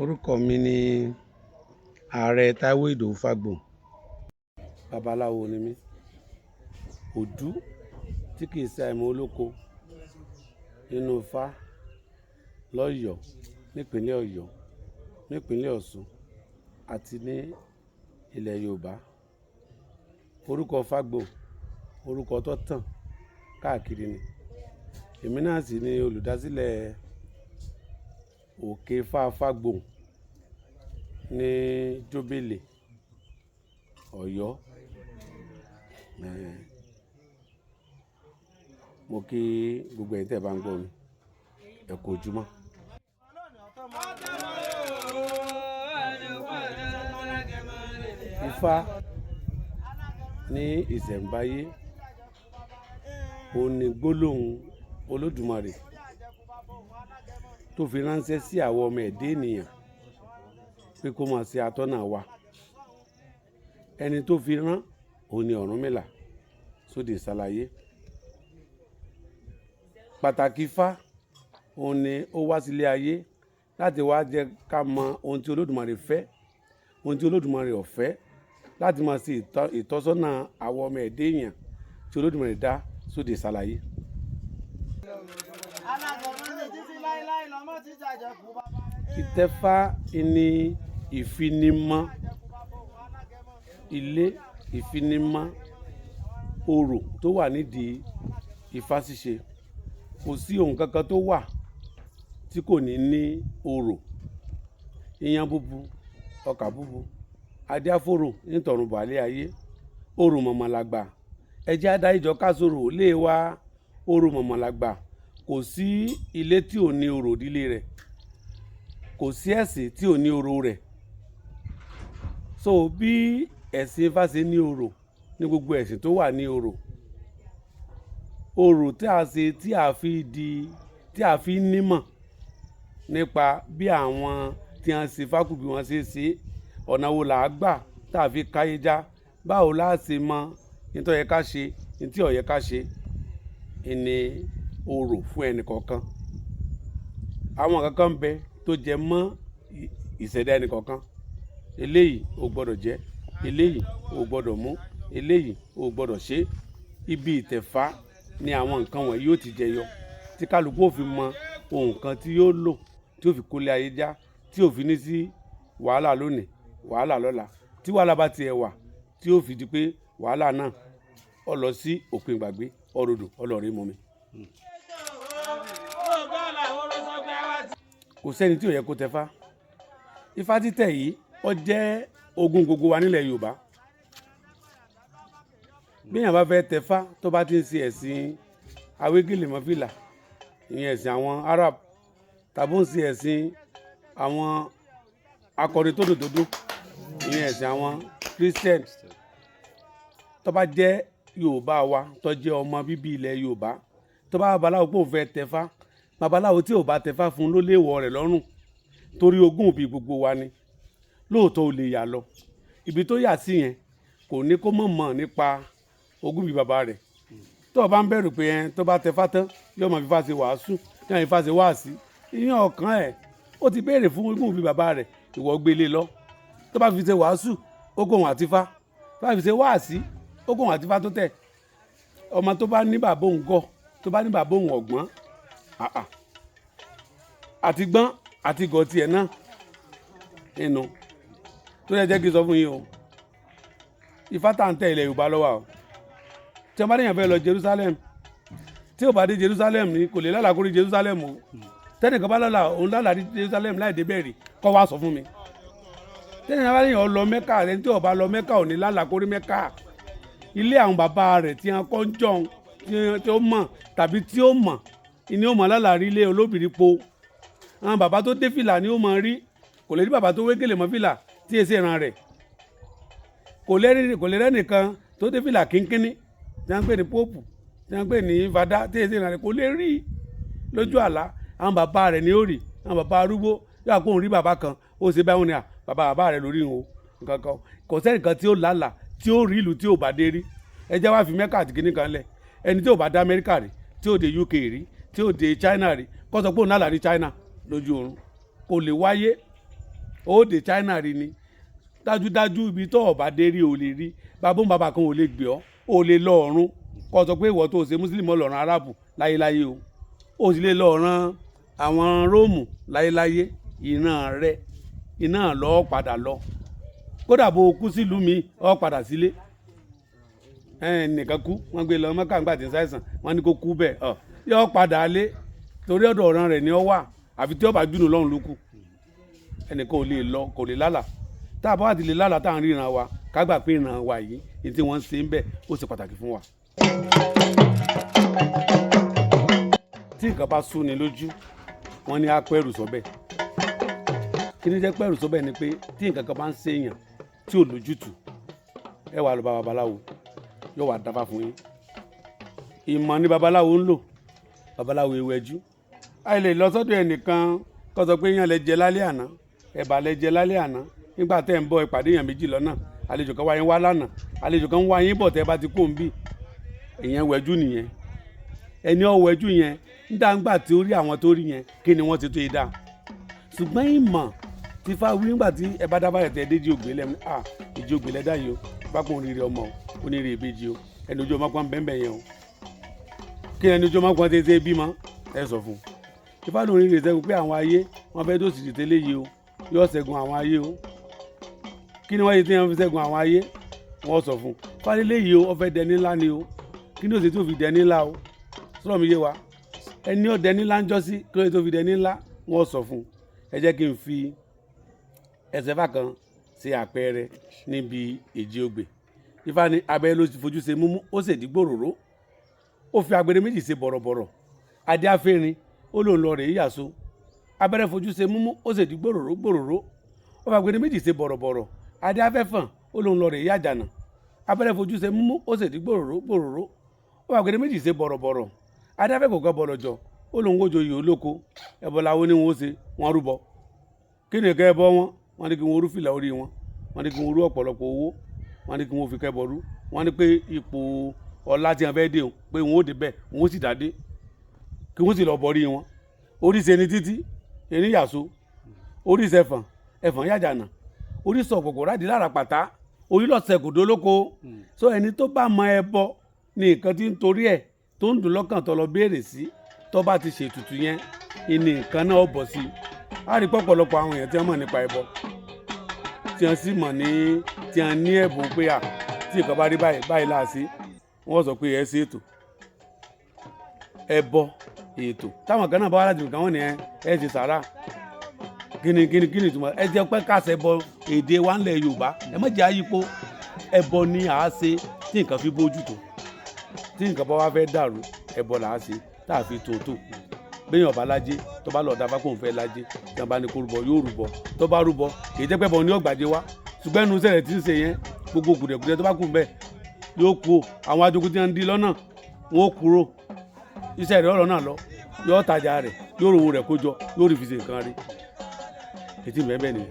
Orúkọ mi ni Ààrẹ Táíwò Ìdòwú Fágbòm. Babaláwo ni mí. Òdú tí kìí ṣe àìmọ̀ olóko nínú Ifá lọ́yọ̀ọ́, nípínlẹ̀ Ọ̀yọ́, nípínlẹ̀ Ọ̀ṣun àti ní ilẹ̀ Yorùbá. Orúkọ Fágbòm, orúkọ tó tàn káàkiri ni. Èmi náà sì ni olùdásílẹ̀ Òkè Ifá Fágbòm ní Jóbélé, Ọ̀yọ́. Mo kí gbogbo ẹ̀yin tẹ́ bá ń gbọ́ mi, ẹ kú ojúmọ́. Ifá ní ìṣẹ̀ǹbáyé òun ni gbólóhùn Olódùmarè tó fi ránṣẹ́ sí àwọn ọmọ ẹ̀dá ènìyàn pé kó máa ṣe atọ́nà wa. Ẹni tó fi rán òun ni Ọ̀rúnmìlà sóde ìsàlàyé. Pàtàkì Ifá òun ni ó wá sílé ayé láti wá jẹ́ ká mọ ohun tí Olódùmarè fẹ́, ohun tí Olódùmarè ò fẹ́, láti máa ṣe ìtọ́sọ́nà àwọn ọmọ ẹ̀dá èèyàn tí Olódùmarè dá sóde ìsàlàyé. Ìtẹ̀fá ni ìfinimọ̀ ilé, ìfinimọ̀ orò tó wà nídìí Ifá ṣíṣe. Kò sí ohun kankan tó wà tí kò ní ní orò. Iyán búbu, ọkà búbu, adíáfóró nítọ̀run bàálé ayé, orò mọ̀mọ̀làgbà. Ẹ jẹ́ á dá ìjọ ká sọ̀rọ̀ lé wa, orò mọ̀mọ̀làgbà. Kò sí ilé tí ò ní orò ìdílé rẹ̀, kò sí ẹ̀sìn tí ò ní orò rẹ̀. So bí ẹ̀sìn Ifá ṣe ní orò ní gbogbo ẹ̀sìn tó wà ní orò. Orò tí a ṣe tí a fi nímọ̀ nípa bí àwọn tí wọ́n ṣe Ifákù bí wọ́n ṣe ọ̀nà wo là á gbà tá a fi káyé já, báwo la ṣe mọ ní tó yẹ ká ṣe, ní tí ò yẹ ká ṣe, ní orò fún ẹnì kọ̀ọ̀kan. Àwọn kankan ń bẹ tó jẹ mọ́ ìṣẹ̀dá ẹnì kọ̀ọ̀kan. Eléyìí ò gbọ́dọ̀ jẹ, eléyìí ò gbọ́dọ̀ mú, eléyìí ò gbọ́dọ̀ ṣe. Ibi ìtẹ̀fá ni àwọn nǹkan wọ̀nyí yóò ti jẹyọ, tí kálukú ò fi mọ ohun kan tí yóò lò tí ó fi kólé ayé já, tí ò fi ní sí wàhálà lónìí, wàhálà lọ́la. Tí wàhálà bá tiẹ̀ wà, tí ó fi di pé wàhálà náà ó lọ sí òpin ìgbàgbé, ọ̀rọ̀dò ọlọ́rin mọ́mi. Kò sẹ́ni tí ò yẹ kó tẹ̀fá. Ifá títẹ̀ yìí ó jẹ́ ogún gbogbo wa nílẹ̀ Yorùbá. Bí èèyàn bá fẹ́ tẹ̀fá tó bá ti ń ṣe ẹ̀sìn awégèlèmọ́fìlà, ìyẹn ẹ̀sìn àwọn Arab, tàbí ń ṣe ẹ̀sìn àwọn akọrin tódòdódó, ìyẹn ẹ̀sìn àwọn Christian, tó bá jẹ́ Yorùbá wa tó jẹ́ ọmọ bíbí ilẹ̀ Yorùbá, tó bá babaláwo pé òun fẹ́ tẹ̀fá, babaláwo tí ò bá tẹ̀fá fún ló léèwọ̀ rẹ̀ lọ́rùn, torí ogún òbí gbogbo wa ni. Lóòótọ́ ò lè yà lọ ibi tó yà sí yẹn, kò ní kó mọ̀ nípa ogún bíi bàbá rẹ̀. Tó o bá ń bẹ̀rù pé tó bá tẹ̀fá tán yóò mọ Ifá ṣe wàásù, yóò mọ Ifá ṣe wáàsí, ìyẹn ọ̀kan ẹ̀ ó ti béèrè fún ogún bíi bàbá rẹ̀, ìwọ gbélé lọ. Tó bá fi ṣe wàásù, ogún àti Ifá. Tó bá fi ṣe wáàsí, ogún àti Ifá tó tẹ̀. Ọmọ tó bá ní bàbá òun gọ̀, tó bá ní bàbá òun ọ̀gbọ́n, àti gbọ́n àti gọ̀ tiẹ̀ náà nínú. Tó yẹ jẹ́ kí n sọ fún yín o, Ifá tá ń tẹ̀ ilẹ̀ Yorùbá lọ́wọ́ o. Tí wọ́n bá déyàn fẹ́ lọ Jerusalem, tí ò bá dé Jerusalem ní kò lè lálàá kó rí Jerusalem o. Tẹ́nìkan bá lálàá òun lálàá rí Jerusalem láì dé bẹ́ẹ̀ rí, kó wá sọ fún mi. Tẹ́nìkan bá déyàn lọ Mẹ́kà rẹ̀, tí ò bá lọ Mẹ́kà ò ní lálàá kó rí Mẹ́kà. Ilé àwọn bàbá rẹ̀ tí wọ́n kọ́ ń jọun, tí ó mọ̀ tàbí tí ó mọ̀ ni ó mọ̀ lálàá rí ilé olóbìnrin po. Àwọn bàbá tó dé fìlà ni ó mọ̀ rí, kò lè rí bàbá tó wé gèlè mọ́ fìlà tí èsì ìran rẹ̀. Kò lè rẹ́nìkan tó dé fìlà kínkínní tí wọ́n ń pè ní póòpù, tí wọ́n ń pè ní fada tí èsì ìran rẹ̀, kò lè rí lójú àlá. Àwọn bàbá rẹ̀ ni ó rí, àwọn bàbá arúgbó yóò kó òun rí bàbá kan, ó ṣe báwọn ni bàbá rẹ̀ lórí òun nǹkan kan. Kò sẹ́nìkan tí ó lálàá tí ó rí ìlú tí ò bá dé rí. Ẹ jẹ́ wá fi Mẹ́kà àti kíní kan lẹ̀. Ẹni tí ò bá dé Amẹ́ríkà rí, tí ò dé UK rí, tí ò dé China rí, kó sọ pé òun lálàá rí China lójú oorun, kò lè wáyé. ó dé China rí ni dájúdájú ibi tó ọba dé rí ò lè rí bàbá kan ò lè gbé ò lè lọ ọ̀run kó sọ pé ìwọ tó ṣe Muslim ọlọ́run Arábù láyéláyé o ó sì lè lọ ọ̀ràn àwọn Róòmù láyéláyé ìran rẹ iná lọ padà lọ kódà bó kú sílùú mi ọ padà sílé nìkan kú wọ́n gbé lọ Mẹ́kà nígbà tí ń ṣàìsàn wọ́n ní kó kú bẹ́ẹ̀ yọ padà lé torí ọ̀dọ̀ ọ̀ràn rẹ̀ ni ọ wà àfi tí ó bá dùnú lọ́run ló kù ẹnìkan ò lè lọ kò lè lálà tá a bá wà ti lè lálà tá à ń ríran wa ká gbà pé ìran wa yìí ní tí wọ́n ń ṣe ń bẹ̀ ó ṣe pàtàkì fún wa. tí nǹkan bá sú ni lójú wọ́n ní á pẹ́rù sọ́bẹ̀ kí ni jẹ́ pẹ́rù sọ́bẹ̀ ni pé tí nǹkan kan bá ń ṣèyàn tí ò lójútùú ẹ wà lọ bá babaláwo yóò wà dáfá fún yín ìmọ̀ ni babaláwo ń lò babaláwo ewẹ́jú àì lè lọ sọ́dọ̀ ẹnìkan kó sọ pé yàn lẹ jẹ lálẹ́ àná ẹ̀bà lẹ jẹ lálẹ́ àná nígbà tẹ́ ń bọ̀ ìpàdé yàn méjì lọ́nà àlejò kan wá yín wá lánàá àlejò kan wá yín bọ̀ tẹ́ bá ti kó ń bì ìyẹn wẹ́jú nìyẹn ẹni ọ wẹ́jú yẹn nígbà tí ó rí àwọn tó rí yẹn kí ni wọ́n ti tó yé dá ṣùgbọ́n ìmọ̀ ti fa wí nígbà tí ẹ bá dábàá ẹ̀tẹ́ déjì ògbé lẹ́mu ìjì ògbé lẹ́dá yìí o pápá òun rírì ọmọ onírè ìbejì o ẹni ojú ọmọ kan bẹ́ẹ̀ yẹn o kí ẹni ojú ọmọ kan tètè bímọ ẹ sọ fún un ìfá lórí rè sẹ́gun pé àwọn ayé wọ́n fẹ́ dòsì tètè yìí o yóò ṣẹ́gun àwọn ayé o kí ni wọ́n yẹ tí wọ́n fi ṣẹ́gun àwọn ayé wọ́n sọ fún un fálélé yìí o wọ́n fẹ́ dẹni ńlá ni o kí ni ó sì tó fi dẹni ńlá o sọ̀rọ̀ mi yé wa ẹni ó dẹni ńlá ń jọ́ sí kí ló tó fi dẹni ńlá wọ́n sọ fún un ẹ jẹ́ kí n fi ẹsẹ̀ fà kan ṣe àpẹẹrẹ níbi èjì ogbè Ifá ní abẹ́rẹ́ ló fojú ṣe múmú ó sì di gbòròró ó fi agbèrè méjì ṣe bọ̀rọ̀bọ̀rọ̀ adé afẹ́rin ó lòun lọ rèé yàsó abẹ́rẹ́ fojú ṣe múmú ó sì di gbòròró ó fi agbèrè méjì ṣe bọ̀rọ̀bọ̀rọ̀ adé afẹ́fàn ó lòun lọ rèé yàjànà abẹ́rẹ́ fojú ṣe múmú ó sì di gbòròró ó fi agbèrè méjì ṣe bọ̀rọ̀bọ̀rọ̀ adé afẹ́kọ̀ọ́kọ́ bọ̀lọ̀jọ̀ ó lòun wójó yìí olóko ẹbọ làwọn ní wọn ó ṣe wọn rúbọ kí ni kẹ́ ẹbọ wọn ní kí wọn rú fìlà orí wọn ní kí wọn rú ọ̀pọ̀lọpọ̀ owó wọn ní kí wọn fi kẹ́bọ rú wọn ní pé ipò ọlá tí wọn fẹ́ dé o pé wọn ó dé bẹ́ẹ̀ wọn ó sì dá dé kí wọn sì lọ bọrí wọn oríṣi ẹni títí ẹni yàsó oríṣi ẹfọ̀n yàjànà oríṣi ọ̀pọ̀pọ̀ rádi lára pàtá orílọ̀sẹ̀ kò dólóko so ẹni tó bá mọ ẹbọ ní nǹkan tí ń torí ẹ̀ tó ń dùn lọ́kàn tó lọ béèrè sí tó bá ti ṣètùtù yẹn ìní nǹkan náà bọ̀ sí a rí pọ̀pọ̀lọpọ̀ àwọn èèyàn tí wọ́n mọ̀ nípa ẹbọ tí wọ́n sì mọ̀ tí wọ́n ní ẹ̀bùn pé tí nǹkan bá rí báyìí láàṣì wọ́n sọ pé ẹ ṣe ètò ẹbọ ètò táwọn kan náà bá wá láti nǹkan wọn ni ẹ ṣe sàrà kíni ìtumọ̀ ẹ jẹ́ pé káṣẹ bọ èdè wa ńlẹ̀ Yorùbá ẹ má jẹ́ àyípo ẹbọ ni à á ṣe tí nǹkan fi bójú tó tí nǹkan bá wá fẹ́ dàrú ẹbọ là á ṣe tá a fi tòótò béèyàn ọba lájé tó bá lọ dábàá kóun fẹ́ lájé tí wọn bá ní kó rúbọ yóò rúbọ tó bá rúbọ kì í jẹ́ pẹ́bọ ní ọ̀gbàdé wá ṣùgbọ́n ẹnu sẹ̀rẹ̀ tí ń ṣe yẹn gbogbo kùdẹ̀kùdẹ̀ tó bá kù bẹ́ẹ̀ yóò kú o àwọn ajogun tí wọ́n ń di lọ́nà wọn ó kúrò iṣẹ́ rẹ̀ ọ̀rọ̀ náà lọ yóò tajà rẹ̀ yóò rówó rẹ̀ kó jọ yóò rí fi ṣe nǹkan rí ètí mẹ́bẹ̀ nìyẹn.